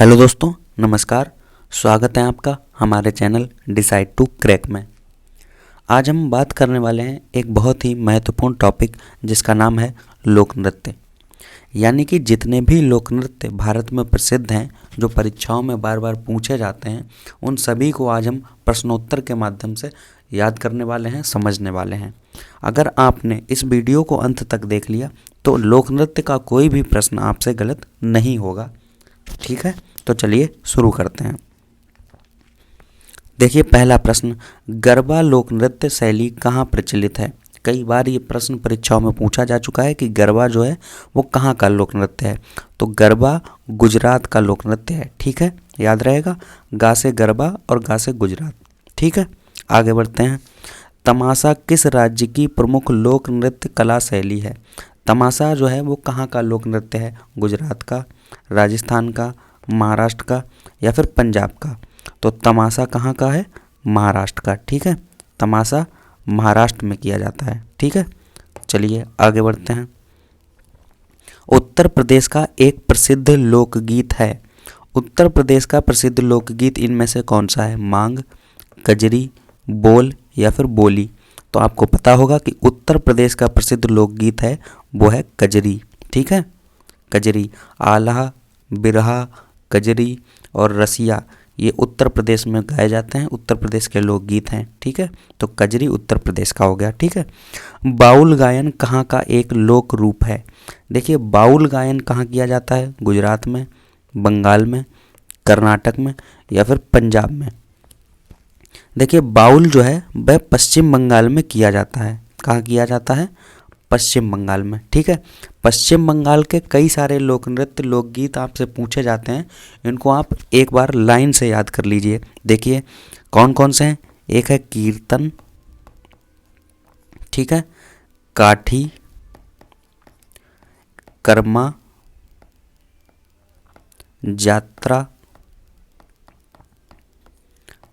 Hello दोस्तों, नमस्कार। स्वागत है आपका हमारे चैनल डिसाइड टू क्रैक में। आज हम बात करने वाले हैं एक बहुत ही महत्वपूर्ण टॉपिक जिसका नाम है लोक नृत्य। यानी कि जितने भी लोक नृत्य भारत में प्रसिद्ध हैं, जो परीक्षाओं में बार बार पूछे जाते हैं, उन सभी को आज हम प्रश्नोत्तर के माध्यम से याद करने वाले हैं, समझने वाले हैं। अगर आपने इस वीडियो को अंत तक देख लिया तो लोक नृत्य का कोई भी प्रश्न आपसे गलत नहीं होगा। ठीक है, तो चलिए शुरू करते हैं। देखिए, पहला प्रश्न, गरबा लोक नृत्य शैली कहाँ प्रचलित है? कई बार ये प्रश्न परीक्षाओं में पूछा जा चुका है कि गरबा जो है वो कहाँ का लोक नृत्य है। तो गरबा गुजरात का लोक नृत्य है। ठीक है, याद रहेगा, गा से गरबा और गा से गुजरात। ठीक है, आगे बढ़ते हैं। तमाशा किस राज्य की प्रमुख लोक नृत्य कला शैली है? तमाशा जो है वो कहाँ का लोक नृत्य है? गुजरात का, राजस्थान का, महाराष्ट्र का या फिर पंजाब का? तो तमाशा कहाँ का है? महाराष्ट्र का। ठीक है, तमाशा महाराष्ट्र में किया जाता है। ठीक है, चलिए आगे बढ़ते हैं। उत्तर प्रदेश का एक प्रसिद्ध लोकगीत है। उत्तर प्रदेश का प्रसिद्ध लोकगीत इनमें से कौन सा है? मांग, कजरी, बोल या फिर बोली? तो आपको पता होगा कि उत्तर प्रदेश का प्रसिद्ध लोकगीत है वो है कजरी। ठीक है, कजरी। आल्हा, बिरहा, कजरी और रसिया ये उत्तर प्रदेश में गाए जाते हैं, उत्तर प्रदेश के लोकगीत हैं। ठीक है, तो कजरी उत्तर प्रदेश का हो गया। ठीक है, बाउल गायन कहाँ का एक लोक रूप है? देखिए, बाउल गायन कहाँ किया जाता है? गुजरात में, बंगाल में, कर्नाटक में या फिर पंजाब में? देखिए, बाउल जो है वह पश्चिम बंगाल में किया जाता है। कहाँ किया जाता है? पश्चिम बंगाल में। ठीक है, पश्चिम बंगाल के कई सारे लोक नृत्य लोकगीत आपसे पूछे जाते हैं, इनको आप एक बार लाइन से याद कर लीजिए। देखिए कौन कौन से हैं। एक है कीर्तन, ठीक है, काठी, कर्मा, जात्रा,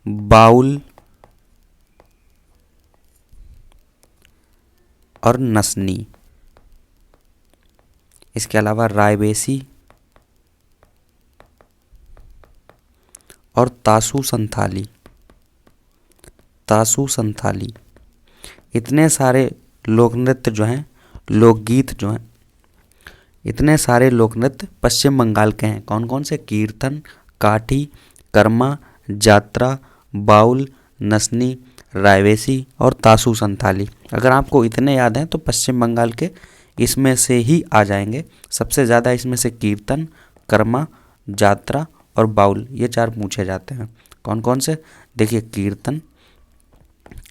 बाउल और नसनी। इसके अलावा रायबेसी और तासु संथाली। तासु संथाली इतने सारे लोक नृत्य जो हैं, लोकगीत जो हैं, इतने सारे लोक नृत्य पश्चिम बंगाल के हैं। कौन कौन से? कीर्तन, काठी, कर्मा, जात्रा, बाउल, नसनी, रायवेसी और तासु संथाली। अगर आपको इतने याद हैं तो पश्चिम बंगाल के इसमें से ही आ जाएंगे। सबसे ज़्यादा इसमें से कीर्तन, कर्मा, जात्रा और बाउल ये चार पूछे जाते हैं। कौन कौन से? देखिए, कीर्तन,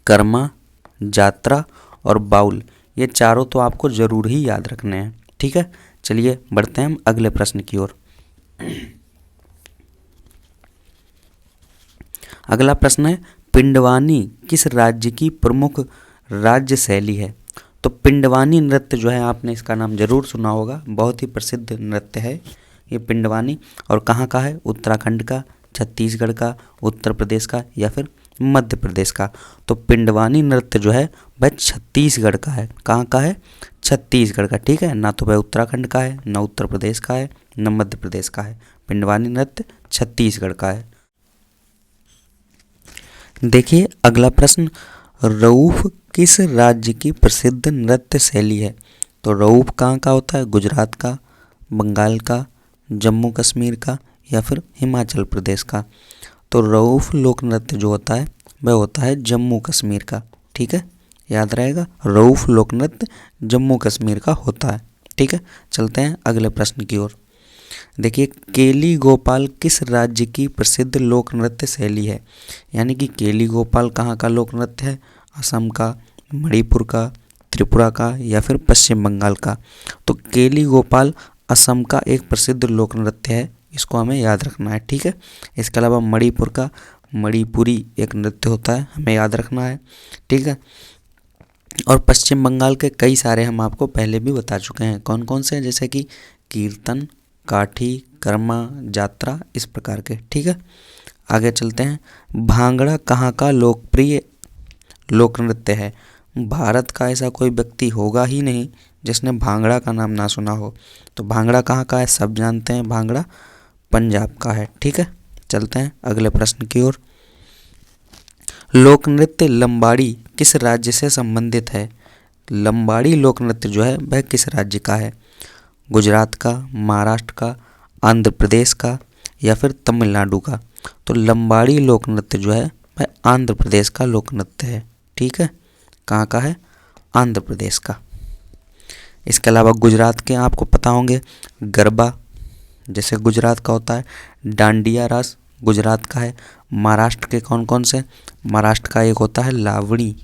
कर्मा, जात्रा और बाउल ये चारों तो आपको ज़रूर ही याद रखने हैं। ठीक है, चलिए बढ़ते हैं हम अगले प्रश्न की ओर। अगला प्रश्न है, पिंडवानी किस राज्य की प्रमुख राज्य शैली है? तो पिंडवानी नृत्य जो है, आपने इसका नाम जरूर सुना होगा, बहुत ही प्रसिद्ध नृत्य है ये पिंडवानी। और कहाँ का है? उत्तराखंड का, छत्तीसगढ़ का, उत्तर प्रदेश का या फिर मध्य प्रदेश का? तो पिंडवानी नृत्य जो है वह छत्तीसगढ़ का है। कहाँ का है? छत्तीसगढ़ का। ठीक है, ना तो वह उत्तराखंड का है, ना उत्तर प्रदेश का है, न मध्य प्रदेश का है। पिंडवानी नृत्य छत्तीसगढ़ का है। देखिए अगला प्रश्न, रऊफ किस राज्य की प्रसिद्ध नृत्य शैली है? तो रऊफ कहाँ का होता है? गुजरात का, बंगाल का, जम्मू कश्मीर का या फिर हिमाचल प्रदेश का? तो रऊफ लोक नृत्य जो होता है वह होता है जम्मू कश्मीर का। ठीक है, याद रहेगा, रऊफ लोक नृत्य जम्मू कश्मीर का होता है। ठीक है, चलते हैं अगले प्रश्न की ओर। देखिए, केली गोपाल किस राज्य की प्रसिद्ध लोक नृत्य शैली है? यानी कि केली गोपाल कहाँ का लोक नृत्य है? असम का, मणिपुर का, त्रिपुरा का या फिर पश्चिम बंगाल का? तो केली गोपाल असम का एक प्रसिद्ध लोक नृत्य है, इसको हमें याद रखना है। ठीक है, इसके अलावा मणिपुर का मणिपुरी एक नृत्य होता है, हमें याद रखना है। ठीक है, और पश्चिम बंगाल के कई सारे हम आपको पहले भी बता चुके हैं। कौन कौन से? जैसे कि कीर्तन, काठी, कर्मा, जात्रा, इस प्रकार के। ठीक है, आगे चलते हैं। भांगड़ा कहाँ का लोकप्रिय लोक नृत्य है? भारत का ऐसा कोई व्यक्ति होगा ही नहीं जिसने भांगड़ा का नाम ना सुना हो। तो भांगड़ा कहाँ का है? सब जानते हैं, भांगड़ा पंजाब का है। ठीक है, चलते हैं अगले प्रश्न की ओर। लोक नृत्य लंबाड़ी किस राज्य से संबंधित है? लंबाड़ी लोक नृत्य जो है वह किस राज्य का है? गुजरात का, महाराष्ट्र का, आंध्र प्रदेश का या फिर तमिलनाडु का? तो लंबाड़ी लोक नृत्य जो है वह आंध्र प्रदेश का लोक नृत्य है। ठीक है, कहाँ का है? आंध्र प्रदेश का। इसके अलावा गुजरात के आपको पता होंगे गरबा, जैसे गुजरात का होता है। डांडिया रास गुजरात का है। महाराष्ट्र के कौन कौन से? महाराष्ट्र का एक होता है लावणी,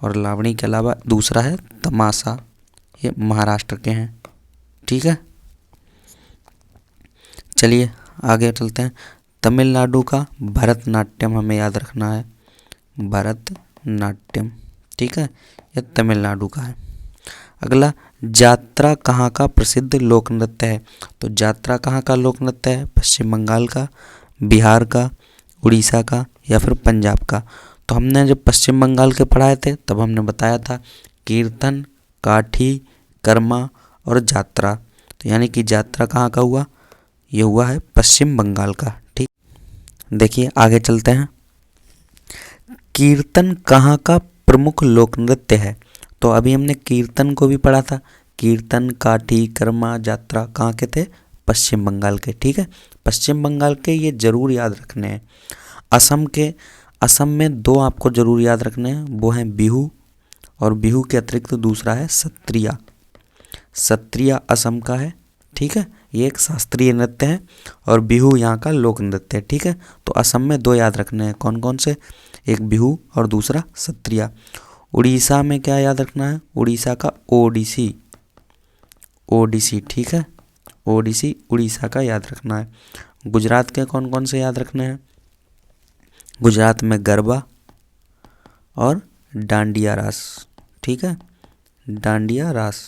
और लावणी के अलावा दूसरा है तमाशा, ये महाराष्ट्र के हैं। ठीक है, चलिए आगे चलते हैं। तमिलनाडु का भरतनाट्यम हमें याद रखना है, भरतनाट्यम। ठीक है, यह तमिलनाडु का है। अगला, जात्रा कहाँ का प्रसिद्ध लोक नृत्य है? तो जात्रा कहाँ का लोक नृत्य है? पश्चिम बंगाल का, बिहार का, उड़ीसा का या फिर पंजाब का? तो हमने जब पश्चिम बंगाल के पढ़ाए थे तब हमने बताया था कीर्तन, काठी, कर्मा और जात्रा। तो यानी कि जात्रा कहाँ का हुआ? ये हुआ है पश्चिम बंगाल का। ठीक, देखिए आगे चलते हैं। कीर्तन कहाँ का प्रमुख लोक नृत्य है? तो अभी हमने कीर्तन को भी पढ़ा था। कीर्तन, काठी, कर्मा, जात्रा कहाँ के थे? पश्चिम बंगाल के। ठीक है, पश्चिम बंगाल के ये जरूर याद रखने हैं। असम में दो आपको जरूर याद रखने हैं, वो हैं बिहू, और बिहू के अतिरिक्त दूसरा है सत्रिया। सत्रिया असम का है। ठीक है, ये एक शास्त्रीय नृत्य है और बिहू यहाँ का लोक नृत्य है। ठीक है, तो असम में दो याद रखने हैं, कौन कौन से? एक बिहू और दूसरा सत्रिया। उड़ीसा में क्या याद रखना है? उड़ीसा का ओडिसी, ओडिसी। ठीक है, ओडिसी उड़ीसा का याद रखना है। गुजरात के कौन कौन से याद रखने हैं? गुजरात में गरबा और डांडिया रास। ठीक है, डांडिया रास,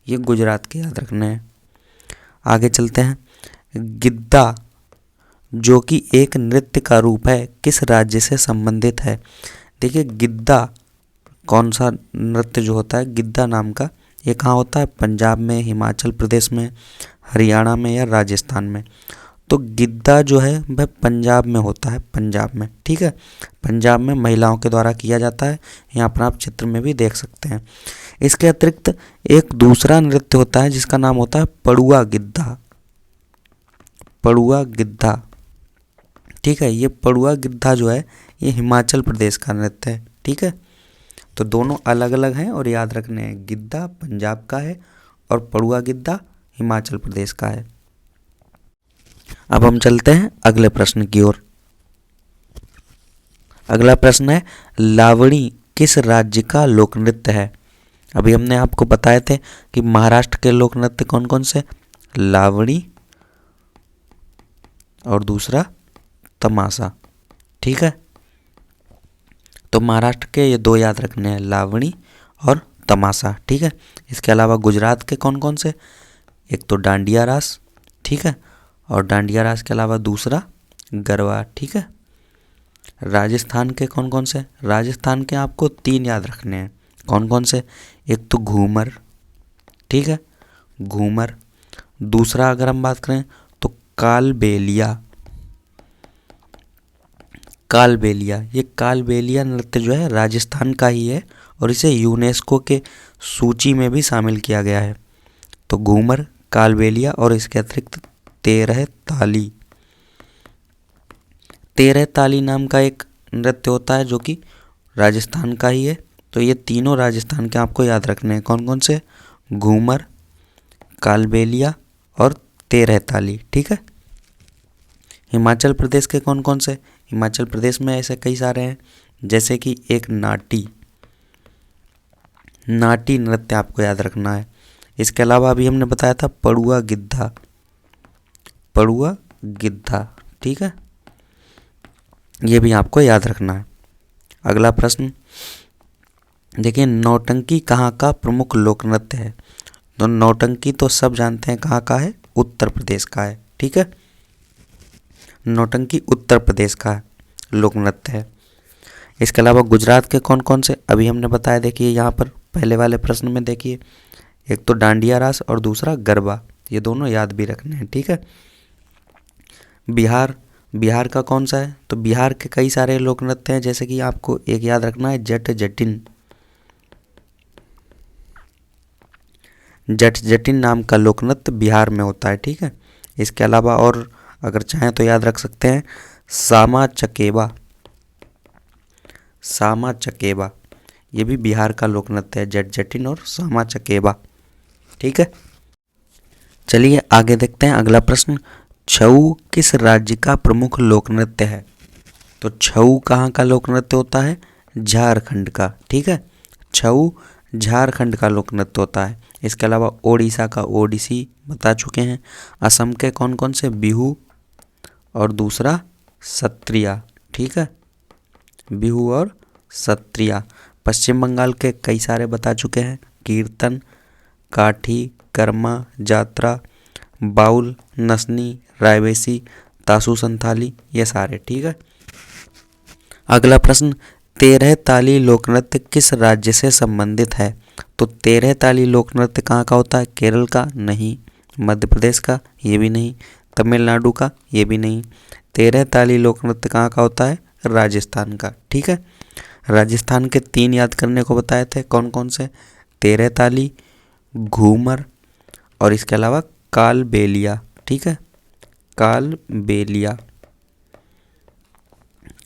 ये गुजरात के याद रखने हैं। आगे चलते हैं। गिद्दा जो कि एक नृत्य का रूप है किस राज्य से संबंधित है? देखिए गिद्दा कौन सा नृत्य जो होता है गिद्दा नाम का, ये कहाँ होता है? पंजाब में, हिमाचल प्रदेश में, हरियाणा में या राजस्थान में? तो गिद्दा जो है वह पंजाब में होता है, पंजाब में। ठीक है, पंजाब में महिलाओं के द्वारा किया जाता है। यहाँ पर आप चित्र में भी देख सकते हैं। इसके अतिरिक्त एक दूसरा नृत्य होता है जिसका नाम होता है पड़ुआ गिद्धा, पड़ुआ गिद्धा। ठीक है, ये पड़ुआ गिद्धा जो है ये हिमाचल प्रदेश का नृत्य है। ठीक है, तो दोनों अलग अलग हैं और याद रखने हैं। गिद्धा पंजाब का है और पड़ुआ गिद्धा हिमाचल प्रदेश का है। अब हम चलते हैं अगले प्रश्न की ओर। अगला प्रश्न है, लावणी किस राज्य का लोक नृत्य है? अभी हमने आपको बताए थे कि महाराष्ट्र के लोक नृत्य कौन कौन से? लावणी और दूसरा तमाशा। ठीक है, तो महाराष्ट्र के ये दो याद रखने हैं, लावणी और तमाशा। ठीक है, इसके अलावा गुजरात के कौन कौन से? एक तो डांडिया रास। ठीक है, और डांडिया रास के अलावा दूसरा गरबा। ठीक है, राजस्थान के कौन कौन से? राजस्थान के आपको तीन याद रखने हैं, कौन कौन से? एक तो घूमर। ठीक है, घूमर। दूसरा अगर हम बात करें तो कालबेलिया, कालबेलिया। ये कालबेलिया नृत्य जो है राजस्थान का ही है और इसे यूनेस्को के सूची में भी शामिल किया गया है। तो घूमर, कालबेलिया और इसके अतिरिक्त तेरह ताली। तेरह ताली नाम का एक नृत्य होता है जो कि राजस्थान का ही है। तो ये तीनों राजस्थान के आपको याद रखने हैं, कौन कौन से? घूमर, कालबेलिया और तेरह ताली। ठीक है, हिमाचल प्रदेश के कौन कौन से? हिमाचल प्रदेश में ऐसे कई सारे हैं, जैसे कि एक नाटी, नाटी नृत्य आपको याद रखना है। इसके अलावा अभी हमने बताया था पड़ुआ गिद्धा, पड़ुआ गिद्धा। ठीक है, ये भी आपको याद रखना है। अगला प्रश्न देखिए, नौटंकी कहाँ का प्रमुख लोक नृत्य है? तो नौटंकी तो सब जानते हैं कहाँ का है, उत्तर प्रदेश का है। ठीक है, नौटंकी उत्तर प्रदेश का लोक नृत्य है। इसके अलावा गुजरात के कौन कौन से अभी हमने बताया, देखिए यहाँ पर पहले वाले प्रश्न में देखिए, एक तो डांडिया रास और दूसरा गरबा, ये दोनों याद भी रखने हैं, ठीक है। बिहार का कौन सा है? तो बिहार के कई सारे लोक नृत्य हैं, जैसे कि आपको एक याद रखना है, जट जटिन। जट जटिन नाम का लोक नृत्य बिहार में होता है, ठीक है। इसके अलावा और अगर चाहें तो याद रख सकते हैं सामा चकेबा। सामा चकेबा ये भी बिहार का लोक नृत्य है, जट जटिन और सामा चकेबा, ठीक है। चलिए आगे देखते हैं अगला प्रश्न। छऊ किस राज्य का प्रमुख लोक नृत्य है? तो छऊ कहाँ का लोक नृत्य होता है? झारखंड का, ठीक है। छऊ झारखंड का लोक नृत्य होता है। इसके अलावा ओडिशा का ओडिसी बता चुके हैं। असम के कौन कौन से? बिहू और दूसरा सत्रिया, ठीक है, बिहू और सत्रिया। पश्चिम बंगाल के कई सारे बता चुके हैं, कीर्तन, काठी, कर्मा, जात्रा, बाउल, नसनी, रायवेसी, तासु संथाली, ये सारे, ठीक है। अगला प्रश्न, तेरह ताली लोक नृत्य किस राज्य से संबंधित है? तो तेरह ताली लोक नृत्य कहाँ का होता है? केरल का? नहीं। मध्य प्रदेश का? ये भी नहीं। तमिलनाडु का? ये भी नहीं। तेरह ताली लोक नृत्य कहाँ का होता है? राजस्थान का, ठीक है। राजस्थान के 3 याद करने को बताए थे, कौन कौन से? तेरह ताली, घूमर और इसके अलावा कालबेलिया, ठीक है, कालबेलिया।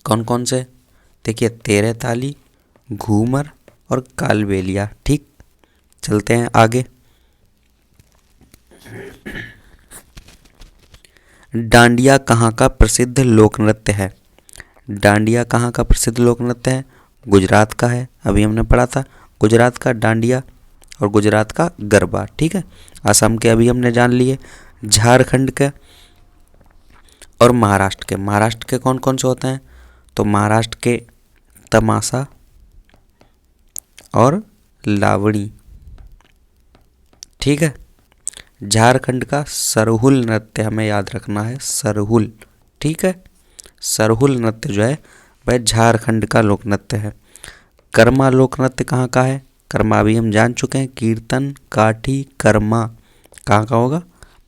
कौन कौन से? देखिए, तेरह ताली, घूमर और कालबेलिया, ठीक। चलते हैं आगे। डांडिया कहाँ का प्रसिद्ध लोक नृत्य है? डांडिया कहाँ का प्रसिद्ध लोक नृत्य है? गुजरात का है, अभी हमने पढ़ा था। गुजरात का डांडिया और गुजरात का गरबा, ठीक है। असम के अभी हमने जान लिए। झारखंड के और महाराष्ट्र के। महाराष्ट्र के कौन कौन से होते हैं? तो महाराष्ट्र के तमाशा और लावणी, ठीक है। झारखंड का सरहुल नृत्य हमें याद रखना है, सरहुल, ठीक है। सरहुल नृत्य जो है वह झारखंड का लोक नृत्य है। कर्मा लोक नृत्य कहाँ का है? कर्मा भी हम जान चुके हैं, कीर्तन, काठी, कर्मा कहाँ का होगा?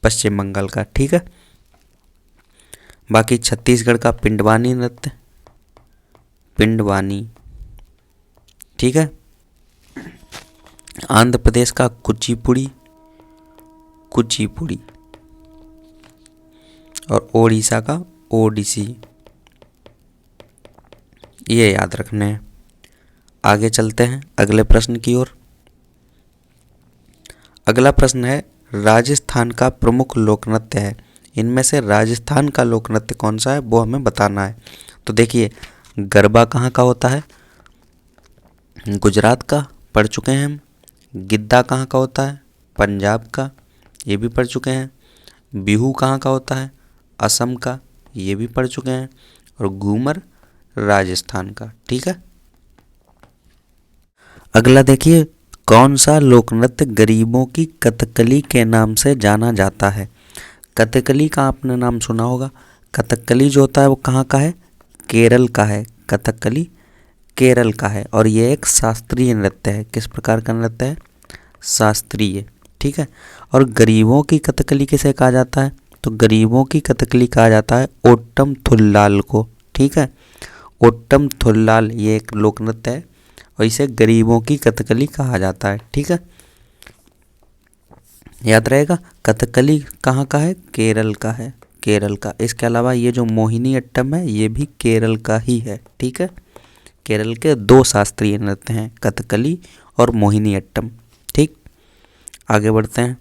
पश्चिम बंगाल का, ठीक है। बाकी छत्तीसगढ़ का पिंडवानी नृत्य, पिंडवानी, ठीक है। आंध्र प्रदेश का कुचिपुड़ी, कुचिपुड़ी और ओडिशा का ओडिसी, ये याद रखने हैं। आगे चलते हैं अगले प्रश्न की ओर। अगला प्रश्न है, राजस्थान का प्रमुख लोक नृत्य है। इनमें से राजस्थान का लोक नृत्य कौन सा है वो हमें बताना है। तो देखिए, गरबा कहाँ का होता है? गुजरात का, पढ़ चुके हैं हम। गिद्दा कहाँ का होता है? पंजाब का, ये भी पढ़ चुके हैं। बिहू कहाँ का होता है? असम का, ये भी पढ़ चुके हैं। और घूमर राजस्थान का, ठीक है। अगला देखिए, कौन सा लोक नृत्य गरीबों की कथकली के नाम से जाना जाता है? कथकली का आपने नाम सुना होगा। कथकली जो होता है वो कहाँ का है? केरल का है। कथकली केरल का है और ये एक शास्त्रीय नृत्य है। किस प्रकार का नृत्य है? शास्त्रीय, ठीक है। और गरीबों की कथकली किसे कहा जाता है? तो गरीबों की कथकली कहा जाता है ओट्टम थुल्लाल को, ठीक है। ओट्टम थुल्लाल ये एक लोक नृत्य है और इसे गरीबों की कथकली कहा जाता है, ठीक है। याद रहेगा, कथकली कहाँ का है? केरल का है, केरल का। इसके अलावा ये जो मोहिनी अट्टम है ये भी केरल का ही है, ठीक है। केरल के 2 शास्त्रीय नृत्य हैं, कथकली और मोहिनी अट्टम, ठीक। आगे बढ़ते हैं।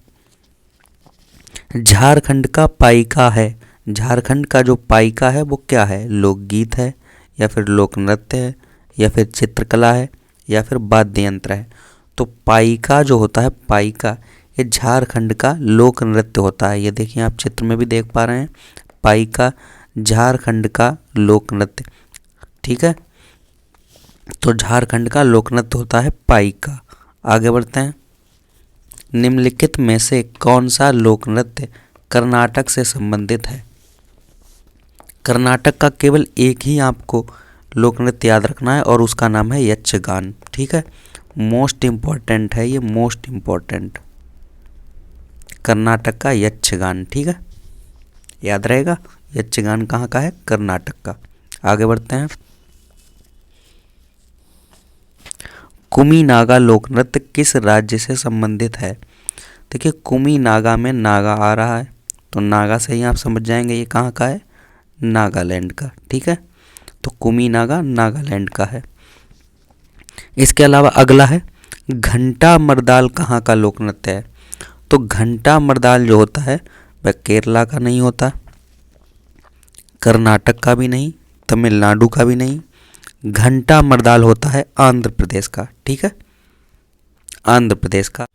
झारखंड का पाइका है। झारखंड का जो पाइका है वो क्या है? लोकगीत है या फिर लोक नृत्य है या फिर चित्रकला है या फिर वाद्य यंत्र है? तो पाइका जो होता है, पाइका ये झारखंड का लोक नृत्य होता है। ये देखिए, आप चित्र में भी देख पा रहे हैं, पाइका झारखंड का लोक नृत्य, ठीक है। तो झारखंड का लोक नृत्य होता है पाइका। आगे बढ़ते हैं। निम्नलिखित में से कौन सा लोक नृत्य कर्नाटक से संबंधित है? कर्नाटक का केवल एक ही आपको लोक नृत्य याद रखना है और उसका नाम है यक्षगान, ठीक है। मोस्ट इम्पॉर्टेंट है ये, मोस्ट इम्पॉर्टेंट। कर्नाटक का यक्षगान। ठीक है, याद रहेगा यक्षगान कहाँ का है, कर्नाटक का। आगे बढ़ते हैं। कुमी नागा लोक नृत्य किस राज्य से संबंधित है। देखिए कुमी नागा में नागा आ रहा है, तो नागा से ही आप समझ जाएंगे ये कहाँ का है, नागालैंड का। ठीक है, तो कुमी नागा नागालैंड का है। इसके अलावा अगला है घंटा मर्दाल कहाँ का लोक नृत्य है। तो घंटा मर्दाल जो होता है वह केरला का नहीं होता, कर्नाटक का भी नहीं, तमिलनाडु का भी नहीं। घंटा मर्दाल होता है आंध्र प्रदेश का। ठीक है, आंध्र प्रदेश का।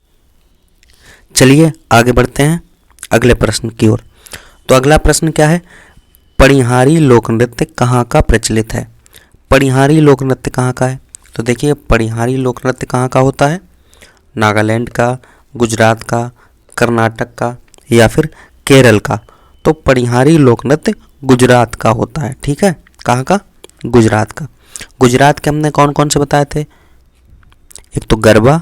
चलिए आगे बढ़ते हैं अगले प्रश्न की ओर। तो अगला प्रश्न क्या है, पणिहारी लोक नृत्य कहाँ का प्रचलित है। पणिहारी लोक नृत्य कहाँ का है। तो देखिए पणिहारी लोक नृत्य कहाँ का होता है, नागालैंड का, गुजरात का, कर्नाटक का या फिर केरल का। तो पणिहारी लोक नृत्य गुजरात का होता है। ठीक है, कहाँ का, गुजरात का। गुजरात के हमने कौन कौन से बताए थे, एक तो गरबा,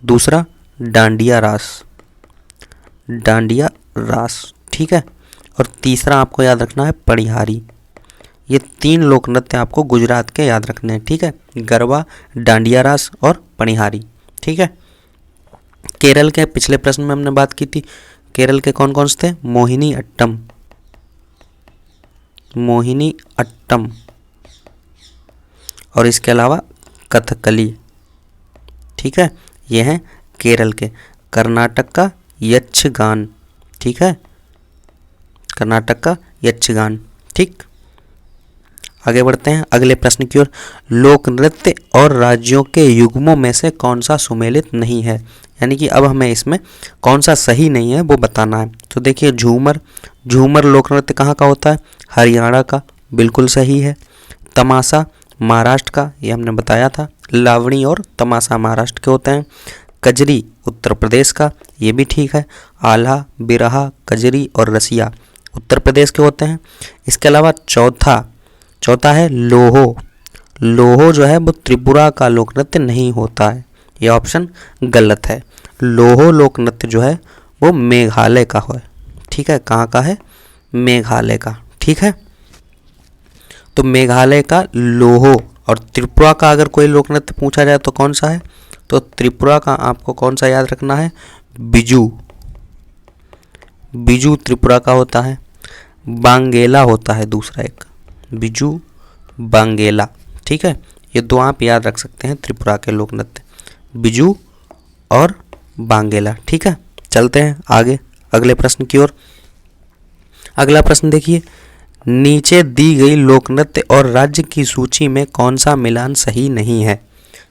दूसरा डांडिया रास, डांडिया रास। ठीक है, और तीसरा आपको याद रखना है पणिहारी। ये 3 लोक नृत्य आपको गुजरात के याद रखने हैं। ठीक है, गरबा, डांडिया रास और पणिहारी। ठीक है, केरल के पिछले प्रश्न में हमने बात की थी, केरल के कौन कौन से थे, मोहिनी अट्टम, मोहिनी अट्टम और इसके अलावा कथकली। ठीक है, ये हैं केरल के। कर्नाटक का यक्षगान। ठीक है, कर्नाटक का यक्षगान। ठीक, आगे बढ़ते हैं अगले प्रश्न की ओर। लोक नृत्य और राज्यों के युग्मों में से कौन सा सुमेलित नहीं है, यानी कि अब हमें इसमें कौन सा सही नहीं है वो बताना है। तो देखिए झूमर, झूमर लोक नृत्य कहाँ का होता है, हरियाणा का, बिल्कुल सही है। तमाशा महाराष्ट्र का, ये हमने बताया था, लावणी और तमाशा महाराष्ट्र के होते हैं। कजरी उत्तर प्रदेश का, ये भी ठीक है। आल्हा, बिरहा, कजरी और रसिया उत्तर प्रदेश के होते हैं। इसके अलावा चौथा है लोहो। लोहो जो है वो त्रिपुरा का लोक नृत्य नहीं होता है, यह ऑप्शन गलत है। लोहो लोक नृत्य जो है वो मेघालय का है। ठीक है, कहाँ का है, मेघालय का। ठीक है, तो मेघालय का लोहो। और त्रिपुरा का अगर कोई लोक नृत्य पूछा जाए तो कौन सा है, तो त्रिपुरा का आपको कौन सा याद रखना है, बिजू, बिजू त्रिपुरा का होता है। बांगेला होता है दूसरा एक, बिजू बांगेला। ठीक है, ये 2 आप याद रख सकते हैं त्रिपुरा के लोक नृत्य, बिजू और बांगेला। ठीक है, चलते हैं आगे अगले प्रश्न की ओर। अगला प्रश्न देखिए, नीचे दी गई लोक नृत्य और राज्य की सूची में कौन सा मिलान सही नहीं है।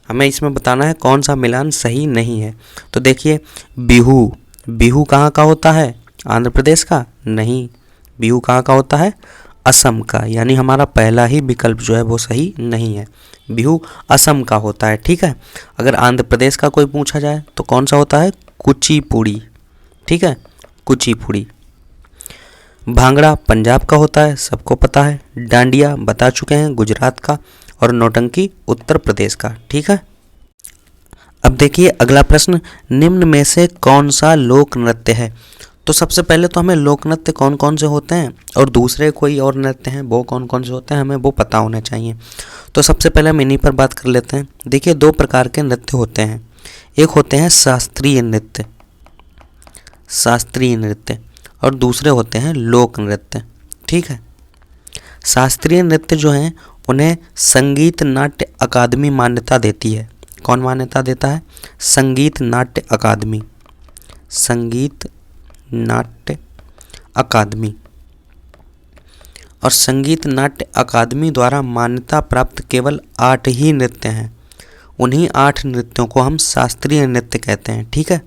हमें इसमें बताना है कौन सा मिलान सही नहीं है। तो देखिए बिहू, बिहू कहाँ का होता है, आंध्र प्रदेश का नहीं, बिहू कहाँ का होता है, असम का, यानी हमारा पहला ही विकल्प जो है वो सही नहीं है। बिहू असम का होता है। ठीक है, अगर आंध्र प्रदेश का कोई पूछा जाए तो कौन सा होता है, कुचिपुड़ी। ठीक है, कुचिपुड़ी। भांगड़ा पंजाब का होता है, सबको पता है। डांडिया बता चुके हैं, गुजरात का। और नौटंकी उत्तर प्रदेश का। ठीक है, अब देखिए अगला प्रश्न, निम्न में से कौन सा लोक नृत्य है। तो सबसे पहले तो हमें लोक नृत्य कौन कौन से होते हैं और दूसरे कोई और नृत्य हैं वो कौन कौन से होते हैं, हमें वो पता होना चाहिए। तो सबसे पहले हम इन्हीं पर बात कर लेते हैं। देखिए 2 प्रकार के नृत्य होते हैं, एक होते हैं शास्त्रीय नृत्य, शास्त्रीय नृत्य, और दूसरे होते हैं लोक नृत्य। ठीक है, शास्त्रीय नृत्य जो हैं उन्हें संगीत नाट्य अकादमी मान्यता देती है। कौन मान्यता देता है, संगीत नाट्य अकादमी, संगीत नाट्य अकादमी। और संगीत नाट्य अकादमी द्वारा मान्यता प्राप्त केवल 8 ही नृत्य हैं, उन्हीं 8 नृत्यों को हम शास्त्रीय नृत्य कहते हैं। ठीक है,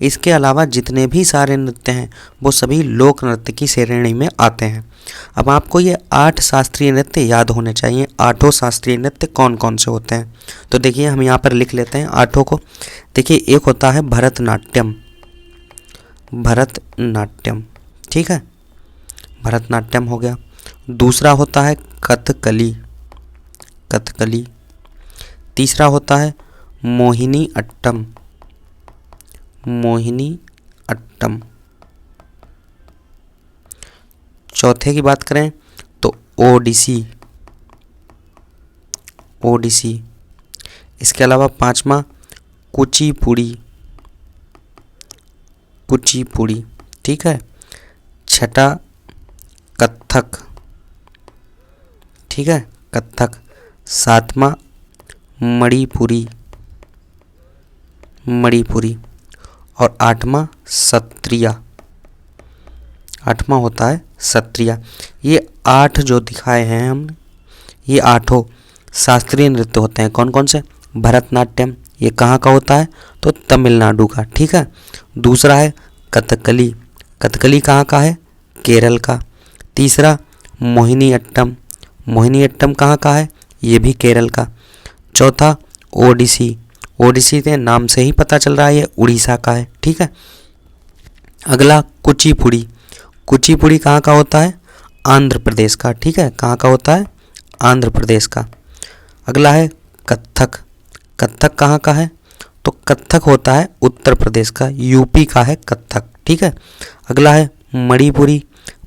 इसके अलावा जितने भी सारे नृत्य हैं वो सभी लोक नृत्य की श्रेणी में आते हैं। अब आपको ये 8 शास्त्रीय नृत्य याद होने चाहिए। 8 शास्त्रीय नृत्य कौन कौन से होते हैं, तो देखिए हम यहाँ पर लिख लेते हैं 8 को। देखिए एक होता है भरतनाट्यम, भरतनाट्यम। ठीक है, भरतनाट्यम हो गया। दूसरा होता है कथकली, कथकली। तीसरा होता है मोहिनी अट्टम, मोहिनी अट्टम। चौथे की बात करें तो ओडिसी, ओडिसी। इसके अलावा पांचवा कुचिपुड़ी, कुचिपुड़ी, ठीक है। छठा कत्थक, ठीक है, कत्थक। सातवां मणिपुरी, मणिपुरी। और आठवां सत्रिया, आठवां होता है सत्रिया। ये 8 जो दिखाए हैं हमने, ये 8 शास्त्रीय नृत्य होते हैं। कौन कौन से? भरतनाट्यम, ये कहाँ का होता है? तो तमिलनाडु का, ठीक है। दूसरा है कथकली, कथकली कहाँ का है? केरल का। तीसरा मोहिनी अट्टम, मोहिनी अट्टम कहाँ का है? ये भी केरल का। चौथा ओडिसी, ओडिसी के नाम से ही पता चल रहा है ये उड़ीसा का है, ठीक है। अगला कुचिपुड़ी, कुचिपुड़ी कहाँ का होता है? आंध्र प्रदेश का, ठीक है। कहाँ का होता है? आंध्र प्रदेश का। अगला है कत्थक, कत्थक कहाँ का है? तो कत्थक होता है उत्तर प्रदेश का, यूपी का है कत्थक, ठीक है। अगला है मणिपुरी,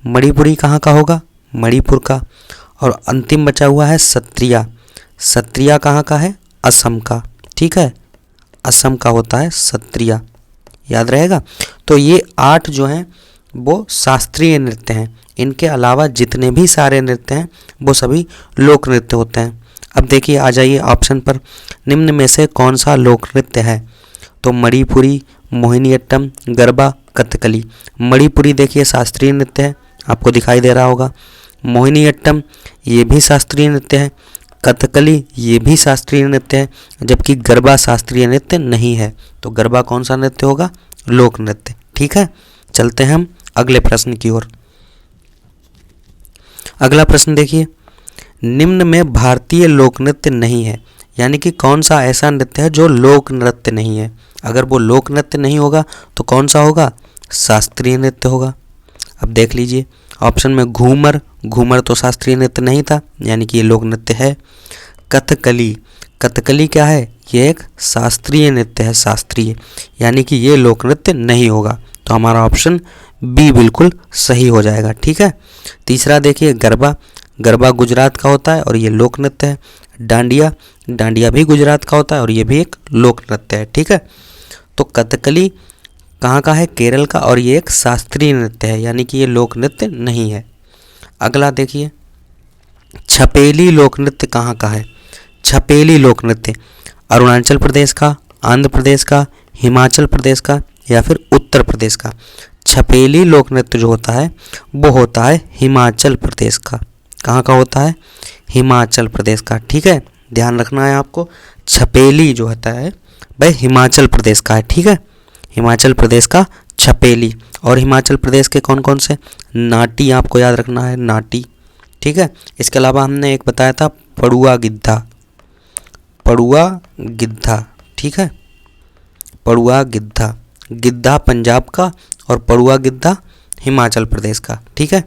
मणिपुरी कहाँ का होगा? मणिपुर का। और अंतिम बचा हुआ है सत्रिया, सत्रिया कहाँ का है? असम का, ठीक है। असम का होता है सत्रिया, याद रहेगा। तो ये 8 जो हैं वो शास्त्रीय नृत्य हैं। इनके अलावा जितने भी सारे नृत्य हैं वो सभी लोक नृत्य होते हैं। अब देखिए, आ जाइए ऑप्शन पर, निम्न में से कौन सा लोक नृत्य है? तो मणिपुरी, मोहिनीअट्टम, गरबा, कथकली। मणिपुरी देखिए शास्त्रीय नृत्य है, आपको दिखाई दे रहा होगा। मोहिनीअट्टम ये भी शास्त्रीय नृत्य है। कथकली ये भी शास्त्रीय नृत्य है, जबकि गरबा शास्त्रीय नृत्य नहीं है। तो गरबा कौन सा नृत्य होगा? लोक नृत्य, ठीक है। चलते हैं हम अगले प्रश्न की ओर। अगला प्रश्न देखिए, निम्न में भारतीय लोक नृत्य नहीं है, यानी कि कौन सा ऐसा नृत्य है जो लोक नृत्य नहीं है? अगर वो लोक नृत्य नहीं होगा तो कौन सा होगा? शास्त्रीय नृत्य होगा। अब देख लीजिए ऑप्शन में घूमर, घूमर तो शास्त्रीय नृत्य नहीं था, यानी कि ये लोक नृत्य है। कथकली, कथकली क्या है? ये एक शास्त्रीय नृत्य है, शास्त्रीय, यानी कि ये लोक नृत्य नहीं होगा। तो हमारा ऑप्शन बी बिल्कुल सही हो जाएगा, ठीक है। तीसरा देखिए गरबा, गरबा गुजरात का होता है और ये लोक नृत्य है। डांडिया, डांडिया भी गुजरात का होता है और ये भी एक लोक नृत्य है, ठीक है। तो कथकली कहाँ का है? केरल का, और ये एक शास्त्रीय नृत्य है, यानी कि ये लोक नृत्य नहीं है। अगला देखिए, छपेली लोक नृत्य कहाँ का है? छपेली लोक नृत्य अरुणाचल प्रदेश का, आंध्र प्रदेश का, हिमाचल प्रदेश का या फिर उत्तर प्रदेश का? छपेली लोक नृत्य जो होता है वो होता है हिमाचल प्रदेश का। कहाँ का होता है? हिमाचल प्रदेश का, ठीक है। ध्यान रखना है आपको, छपेली जो होता है वह हिमाचल प्रदेश का है, ठीक है। हिमाचल प्रदेश का छपेली। और हिमाचल प्रदेश के कौन कौन से? नाटी आपको याद रखना है, नाटी, ठीक है। इसके अलावा हमने एक बताया था पड़ुआ गिद्धा, पड़ुआ गिद्धा, ठीक है। पड़ुआ गिद्धा, गिद्धा पंजाब का और पड़ुआ गिद्धा हिमाचल प्रदेश का, ठीक है।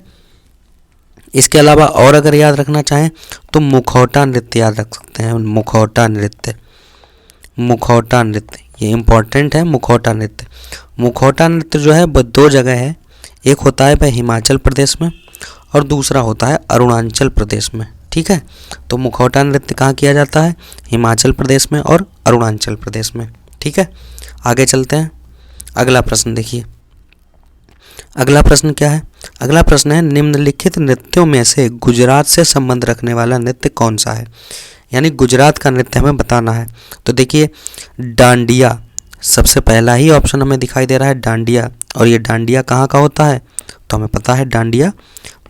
इसके अलावा और अगर याद रखना चाहें तो मुखौटा नृत्य याद रख सकते हैं, मुखौटा नृत्य, मुखौटा नृत्य ये इम्पॉर्टेंट है। मुखौटा नृत्य, मुखौटा नृत्य जो है वह 2 जगह है, एक होता है वह हिमाचल प्रदेश में और दूसरा होता है अरुणाचल प्रदेश में, ठीक है। तो मुखौटा नृत्य कहाँ किया जाता है? हिमाचल प्रदेश में और अरुणाचल प्रदेश में, ठीक है। आगे चलते हैं, अगला प्रश्न देखिए। अगला प्रश्न क्या है? अगला प्रश्न है, निम्नलिखित नृत्यों में से गुजरात से संबंध रखने वाला नृत्य कौन सा है? यानी गुजरात का नृत्य हमें बताना है। तो देखिए डांडिया, सबसे पहला ही ऑप्शन हमें दिखाई दे रहा है डांडिया, और ये डांडिया कहाँ का होता है? तो हमें पता है डांडिया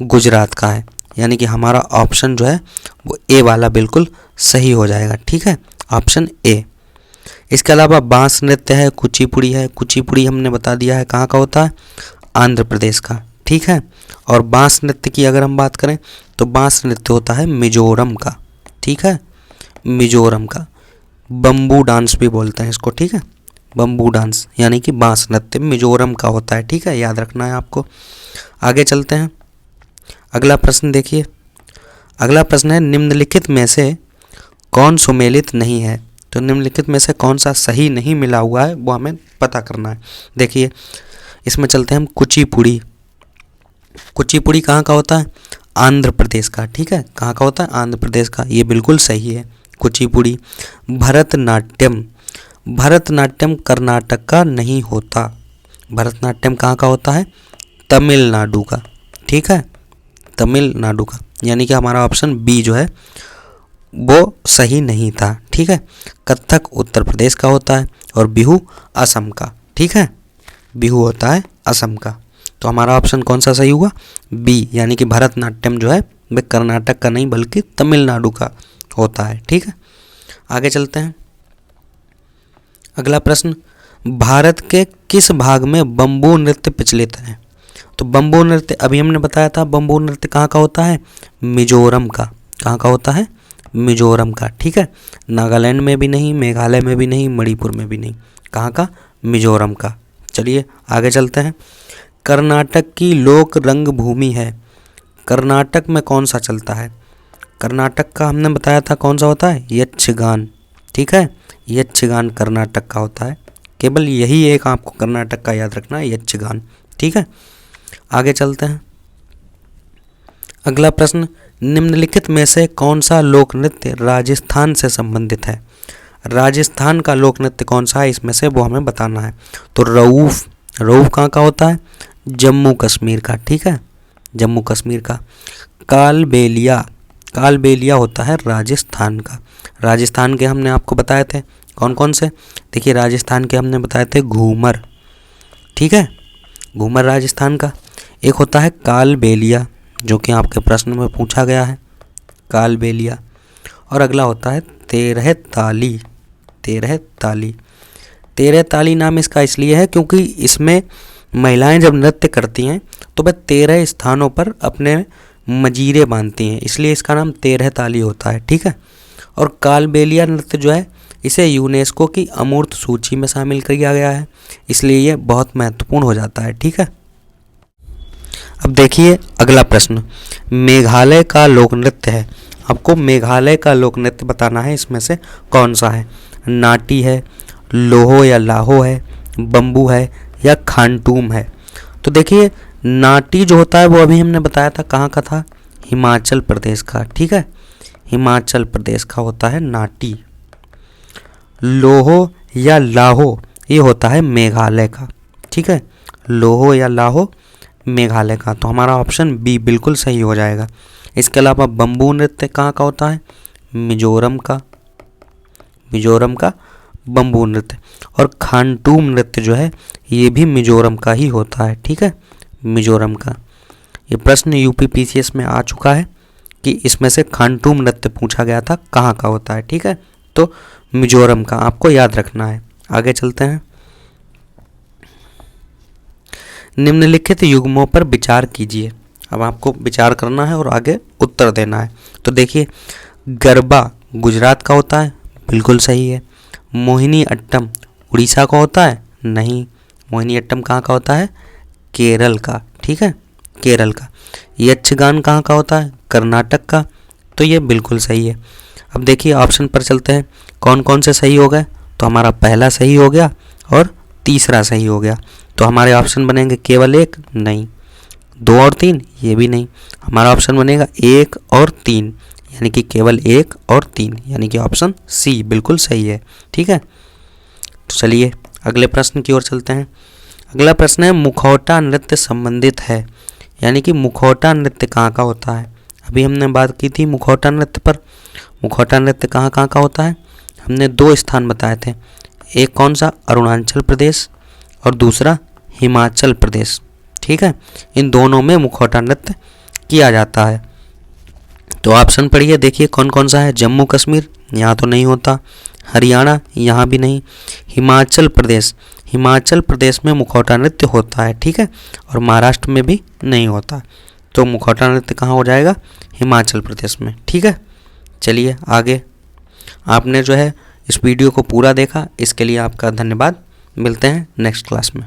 गुजरात का है, यानी कि हमारा ऑप्शन जो है वो ए वाला बिल्कुल सही हो जाएगा, ठीक है, ऑप्शन ए। इसके अलावा बांस नृत्य है, कुचिपुड़ी है, कुचिपुड़ी हमने बता दिया है कहाँ का होता है? आंध्र प्रदेश का, ठीक है। और बांस नृत्य की अगर हम बात करें तो बांस नृत्य होता है मिजोरम का, ठीक है, मिजोरम का। बम्बू डांस भी बोलते हैं इसको, ठीक है, बम्बू डांस यानी कि बांस नृत्य मिजोरम का होता है, ठीक है, याद रखना है आपको। आगे चलते हैं, अगला प्रश्न देखिए। अगला प्रश्न है, निम्नलिखित में से कौन सुमेलित नहीं है? तो निम्नलिखित में से कौन सा सही नहीं मिला हुआ है वो हमें पता करना है। देखिए इसमें चलते हैं हम कुचिपुड़ी। कुचिपुड़ी कहाँ का होता है? आंध्र प्रदेश का। ठीक है, कहाँ का होता है? आंध्र प्रदेश का। ये बिल्कुल सही है, कुचिपुड़ी। भरतनाट्यम, भरतनाट्यम कर्नाटक का नहीं होता। भरतनाट्यम कहाँ का होता है? तमिलनाडु का। ठीक है, तमिलनाडु का, यानी कि हमारा ऑप्शन बी जो है वो सही नहीं था। ठीक है, कथक उत्तर प्रदेश का होता है और बिहू असम का। ठीक है, बिहू होता है असम का। तो हमारा ऑप्शन कौन सा सही हुआ? बी, यानी कि भरतनाट्यम जो है वह कर्नाटक का नहीं बल्कि तमिलनाडु का होता है। ठीक है, आगे चलते हैं। अगला प्रश्न, भारत के किस भाग में बम्बू नृत्य प्रचलित है? तो बम्बू नृत्य अभी हमने बताया था, बम्बू नृत्य कहाँ का होता है? मिजोरम का। कहाँ का होता है? मिजोरम का। ठीक है, नागालैंड में भी नहीं, मेघालय में भी नहीं, मणिपुर में भी नहीं। कहाँ का? मिजोरम का। चलिए आगे चलते हैं। कर्नाटक की लोक रंगभूमि है, कर्नाटक में कौन सा चलता है? कर्नाटक का हमने बताया था कौन सा होता है? यक्षगान। ठीक है, यक्षगान कर्नाटक का होता है। केवल यही एक आपको कर्नाटक का याद रखना है, यक्षगान। ठीक है, आगे चलते हैं। अगला प्रश्न, निम्नलिखित में से कौन सा लोक नृत्य राजस्थान से संबंधित है? राजस्थान का लोक नृत्य कौन सा है इसमें से, वो हमें बताना है। तो रऊफ, रऊफ कहाँ का होता है? जम्मू कश्मीर का। ठीक है, जम्मू कश्मीर का। कालबेलिया, कालबेलिया होता है राजस्थान का। राजस्थान के हमने आपको बताए थे कौन कौन से? देखिए, राजस्थान के हमने बताए थे घूमर। ठीक है, घूमर राजस्थान का। एक होता है कालबेलिया, जो कि आपके प्रश्न में पूछा गया है, कालबेलिया। और अगला होता है तेरह ताली। तेरह ताली, तेरह ताली नाम इसका इसलिए है क्योंकि इसमें महिलाएं जब नृत्य करती हैं तो वह 13 स्थानों पर अपने मजीरे बांधती हैं, इसलिए इसका नाम तेरह ताली होता है। ठीक है, और कालबेलिया नृत्य जो है इसे यूनेस्को की अमूर्त सूची में शामिल किया गया है, इसलिए ये बहुत महत्वपूर्ण हो जाता है। ठीक है, अब देखिए अगला प्रश्न, मेघालय का लोक नृत्य है। आपको मेघालय का लोक नृत्य बताना है, इसमें से कौन सा है? नाटी है, लोहो या लाहो है, बम्बू है या खानटूम है? तो देखिए, नाटी जो होता है वो अभी हमने बताया था कहाँ का था? हिमाचल प्रदेश का। ठीक है, हिमाचल प्रदेश का होता है नाटी। लोहो या लाहो ये होता है मेघालय का। ठीक है, लोहो या लाहो मेघालय का। तो हमारा ऑप्शन बी बिल्कुल सही हो जाएगा। इसके अलावा बम्बू नृत्य कहाँ का होता है? मिजोरम का। मिजोरम का बम्बू नृत्य। और खानटूम नृत्य जो है ये भी मिजोरम का ही होता है। ठीक है, मिजोरम का। ये प्रश्न यूपी पीसीएस में आ चुका है कि इसमें से खानटूम नृत्य पूछा गया था कहाँ का होता है। ठीक है, तो मिजोरम का आपको याद रखना है। आगे चलते हैं। निम्नलिखित युग्मों पर विचार कीजिए। अब आपको विचार करना है और आगे उत्तर देना है। तो देखिए, गरबा गुजरात का होता है, बिल्कुल सही है। मोहिनी अट्टम उड़ीसा का होता है, नहीं। मोहिनी अट्टम कहाँ का होता है? केरल का। ठीक है, केरल का। यक्षगान कहाँ का होता है? कर्नाटक का। तो ये बिल्कुल सही है। अब देखिए ऑप्शन पर चलते हैं, कौन कौन से सही हो गए। तो हमारा पहला सही हो गया और तीसरा सही हो गया। तो हमारे ऑप्शन बनेंगे केवल एक, नहीं। 2 और 3 ये भी नहीं। हमारा ऑप्शन बनेगा 1 और 3, यानी कि केवल 1 और 3, यानी कि ऑप्शन सी बिल्कुल सही है। ठीक है, तो चलिए अगले प्रश्न की ओर चलते हैं। अगला प्रश्न है, मुखौटा नृत्य संबंधित है, यानी कि मुखौटा नृत्य कहाँ का होता है? अभी हमने बात की थी मुखौटा नृत्य पर। मुखौटा नृत्य कहाँ कहाँ का होता है? हमने 2 स्थान बताए थे, एक कौन सा? अरुणाचल प्रदेश और दूसरा हिमाचल प्रदेश। ठीक है, इन दोनों में मुखौटा नृत्य किया जाता है। तो ऑप्शन पढ़िए, देखिए कौन कौन सा है। जम्मू कश्मीर यहाँ तो नहीं होता, हरियाणा यहाँ भी नहीं, हिमाचल प्रदेश, हिमाचल प्रदेश में मुखौटा नृत्य होता है। ठीक है, और महाराष्ट्र में भी नहीं होता। तो मुखौटा नृत्य कहाँ हो जाएगा? हिमाचल प्रदेश में। ठीक है, चलिए आगे। आपने जो है इस वीडियो को पूरा देखा, इसके लिए आपका धन्यवाद। मिलते हैं नेक्स्ट क्लास में।